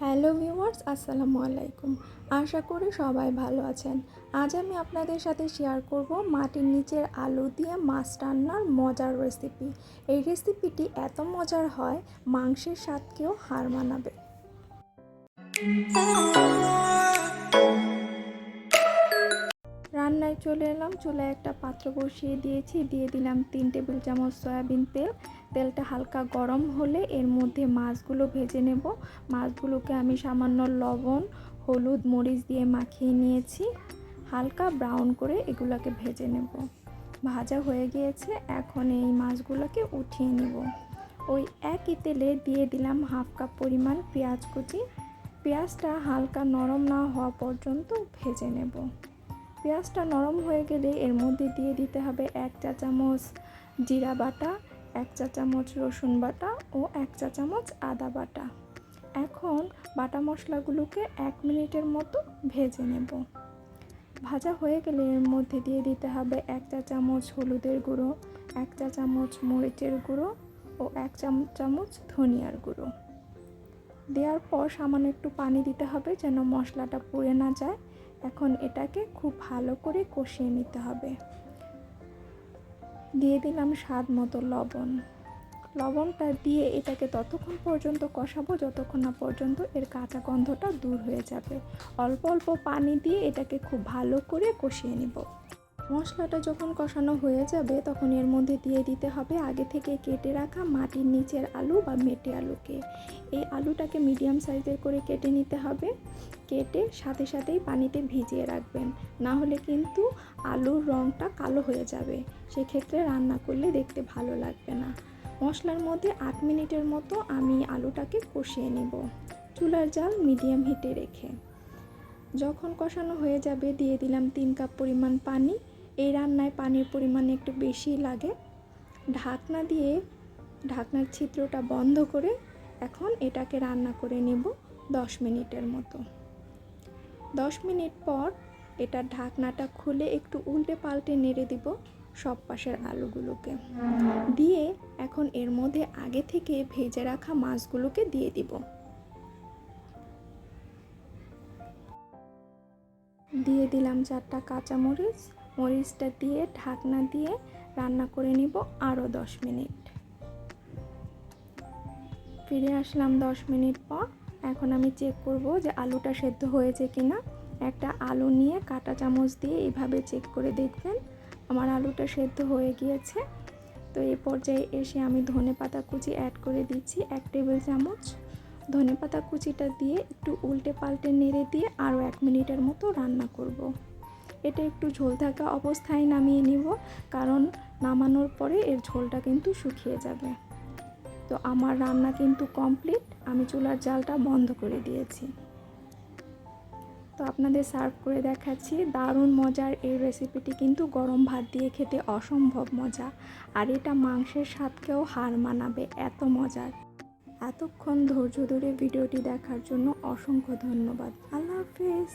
Hello viewers, আসসালামু আলাইকুম। আশা করি সবাই ভালো আছেন। আজ আমি আপনাদের সাথে শেয়ার করব মাটির নিচের আলু দিয়ে মাছ রান্নার মজার রেসিপি। এই রেসিপিটি এত মজার হয়, মাংসের স্বাদকেও হার মানাবে। রান্নায় চলে এলাম। চুলায় একটা পাত্র বসিয়ে দিয়েছি, দিয়ে দিলাম 3 টেবিল চামচ সয়াবিন তেল। তেলটা হালকা গরম হলে এর মধ্যে মাছগুলো ভেজে নেব। মাছগুলোকে আমি সামান্য লবণ, হলুদ, মরিচ দিয়ে মাখিয়ে নিয়েছি। হালকা ব্রাউন করে এগুলোকে ভেজে নেব। ভাজা হয়ে গিয়েছে, এখন এই মাছগুলোকে উঠিয়ে নেব। ওই একই তেলে দিয়ে দিলাম হাফ কাপ পরিমাণ পেঁয়াজ কুচি। পেঁয়াজটা হালকা নরম না হওয়া পর্যন্ত ভেজে নেব। পেঁয়াজটা নরম হয়ে গেলে এর মধ্যে দিয়ে দিতে হবে 1 চা চামচ জিরা বাটা, 1 চা চামচ রসুন বাটা ও 1 চা চামচ আদা বাটা। এখন বাটা মশলাগুলোকে 1 মিনিটের মতো ভেজে নেব। ভাজা হয়ে গেলে এর মধ্যে দিয়ে দিতে হবে 1 চা চামচ হলুদের গুঁড়ো, 1 চা চামচ মরিচের গুঁড়ো ও 1 চামচ ধনিয়ার গুঁড়ো। দেওয়ার পর সামান্য একটু পানি দিতে হবে যেন মশলাটা পুড়ে না যায়। এখন এটাকে খুব ভালো করে কষিয়ে নিতে হবে। দিয়ে দিলাম স্বাদ মতো লবণ। লবণটা দিয়ে এটাকে ততক্ষণ পর্যন্ত কষাবো যতক্ষণ না পর্যন্ত এর কাঁচা গন্ধটা দূর হয়ে যাবে। অল্প অল্প পানি দিয়ে এটাকে খুব ভালো করে কষিয়ে নিব। মশলাটা যখন কষানো হয়ে যাবে তখন এর মধ্যে দিয়ে দিতে হবে আগে থেকে কেটে রাখা মাটির নিচের আলু বা মেটে আলুকে। এই আলুটাকে মিডিয়াম সাইজের করে কেটে নিতে হবে। কেটে সাথে সাথেই পানিতে ভিজিয়ে রাখবেন, না হলে কিন্তু আলুর রঙটা কালো হয়ে যাবে। সেক্ষেত্রে রান্না করলে দেখতে ভালো লাগবে না। মশলার মধ্যে 8 মিনিটের মতো আমি আলুটাকে কষিয়ে নেব, চুলার জাল মিডিয়াম হিটে রেখে। যখন কষানো হয়ে যাবে দিয়ে দিলাম 3 কাপ পরিমাণ পানি। এই রান্নায় পানির পরিমাণ একটু বেশি লাগে। ঢাকনা দিয়ে ঢাকনার ছিদ্রটা বন্ধ করে এখন এটাকে রান্না করে নেব 10 মিনিটের মতো। 10 মিনিট পর এটা ঢাকনাটা খুলে একটু উল্টে পাল্টে নেড়ে দিব সব পাশের আলুগুলোকে। দিয়ে এখন এর মধ্যে আগে থেকে ভেজে রাখা মাছগুলোকে দিয়ে দিব। দিয়ে দিলাম 4টা কাঁচামরিচ। মরিচটা দিয়ে ঢাকনা দিয়ে রান্না করে নিব আরও 10 মিনিট। ফিরে আসলাম 10 মিনিট পর। এখন আমি চেক করব যে আলুটা সেদ্ধ হয়েছে কিনা। একটা আলু নিয়ে কাঁটা চামচ দিয়ে এইভাবে চেক করে দেখবেন। আমার আলুটা সেদ্ধ হয়ে গিয়েছে। তো এই পর্যায়ে এসে আমি ধনেপাতা কুচি অ্যাড করে দিচ্ছি 1 টেবিল চামচ। ধনেপাতা কুচিটা দিয়ে একটু উল্টে পাল্টে নেড়ে দিয়ে আরও 1 মিনিটের মতো রান্না করব। এটা একটু ঝোল থাকা অবস্থায় নামিয়ে নিব, কারণ নামানোর পরে এর ঝোলটা কিন্তু শুকিয়ে যাবে। তো আমার রান্না কিন্তু কমপ্লিট। আমি চুলার জালটা বন্ধ করে দিয়েছি। তো আপনাদের সার্ভ করে দেখাচ্ছি। দারুণ মজার এই রেসিপিটি কিন্তু গরম ভাত দিয়ে খেতে অসম্ভব মজা, আর এটা মাংসের স্বাদকেও হার মানাবে, এত মজার। এতক্ষণ ধৈর্য ধরে ভিডিওটি দেখার জন্য অসংখ্য ধন্যবাদ। আল্লাহ হাফেজ।